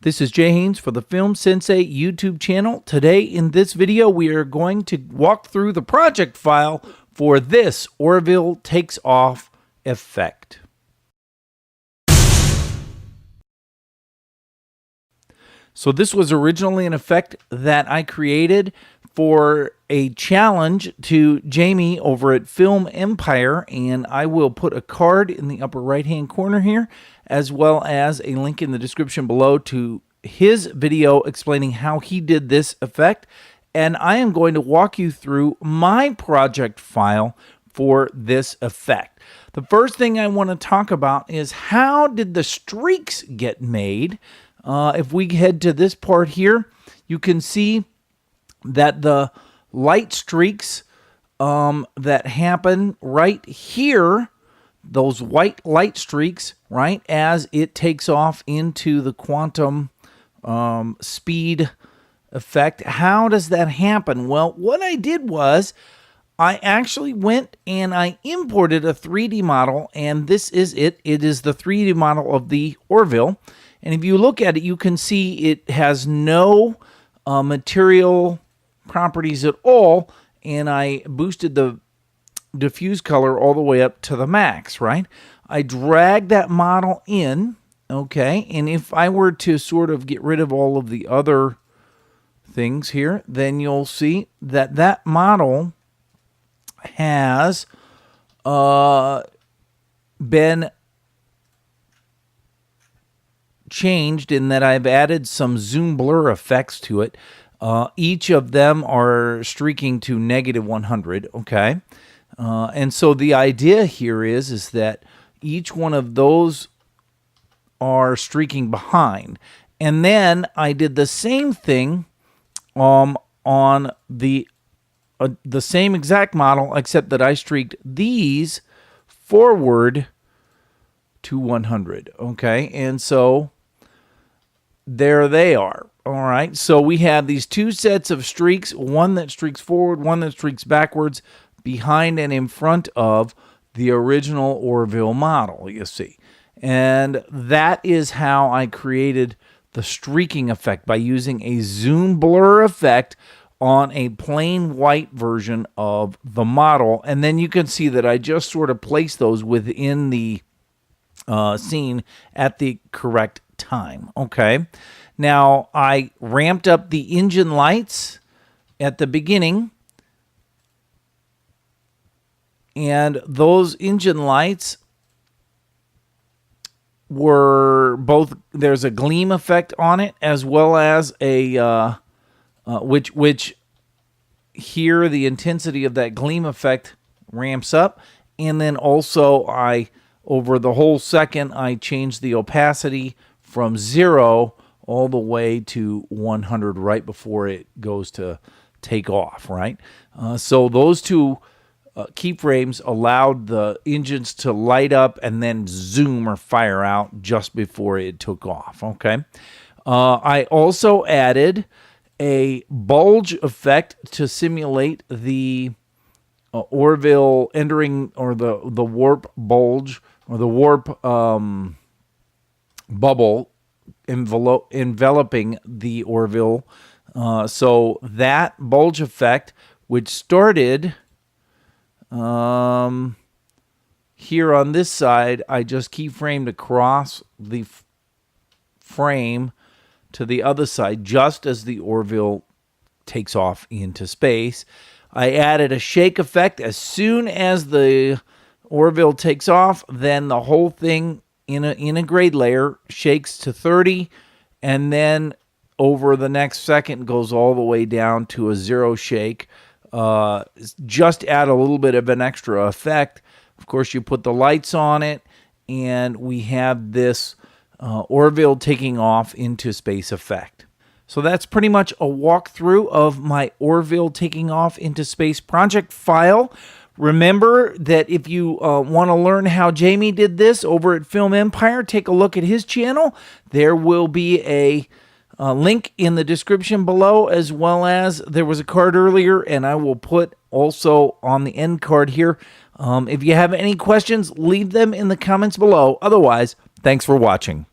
This is Jay Haynes for the Film Sensei YouTube channel. Today in this video we are going to walk through the project file for this Orville takes off effect. So this was originally an effect that I created for a challenge to Jaime over at Film Empire, and I will put a card in the upper right hand corner here as well as a link in the description below to his video explaining how he did this effect, and I am going to walk you through my project file for this effect. The first thing I want to talk about is how did the streaks get made. If we head to this part here, you can see that the light streaks that happen right here, those white light streaks, right, as it takes off into the quantum speed effect. How does that happen? Well, what I did was I actually went and I imported a 3D model, and this is it. It is the 3D model of the Orville. And if you look at it, you can see it has no material properties at all. And I boosted the diffuse color all the way up to the max, right? I dragged that model in, okay? And if I were to sort of get rid of all of the other things here, then you'll see that that model has been changed in that I've added some zoom blur effects to it. Each of them are streaking to -100, okay? And so the idea here is that each one of those are streaking behind. And then I did the same thing on the same exact model, except that I streaked these forward to 100, okay? And so there they are. All right, so we have these two sets of streaks, one that streaks forward, one that streaks backwards, behind and in front of the original Orville model, you see. And that is how I created the streaking effect, by using a zoom blur effect on a plain white version of the model. And then you can see that I just sort of placed those within the scene at the correct time, okay? Now, I ramped up the engine lights at the beginning, and those engine lights were both, there's a gleam effect on it, as well as a, which here the intensity of that gleam effect ramps up, and then also over the whole second, I changed the opacity from 0 all the way to 100 right before it goes to take off, right? So those two keyframes allowed the engines to light up and then zoom or fire out just before it took off, okay? I also added a bulge effect to simulate the Orville entering, or the warp bulge, or the warp bubble enveloping the Orville. So that bulge effect, which started here on this side, I just keyframed across the frame to the other side just as the Orville takes off into space. I added a shake effect. As soon as the Orville takes off, then the whole thing in a grade layer shakes to 30, and then over the next second goes all the way down to a 0 shake. Just add a little bit of an extra effect. Of course, you put the lights on it, and we have this Orville taking off into space effect. So that's pretty much a walkthrough of my Orville taking off into space project file. Remember that if you want to learn how Jaime did this over at Film Empire, take a look at his channel. There will be a link in the description below, as well as there was a card earlier, and I will put also on the end card here. If you have any questions, leave them in the comments below. Otherwise, thanks for watching.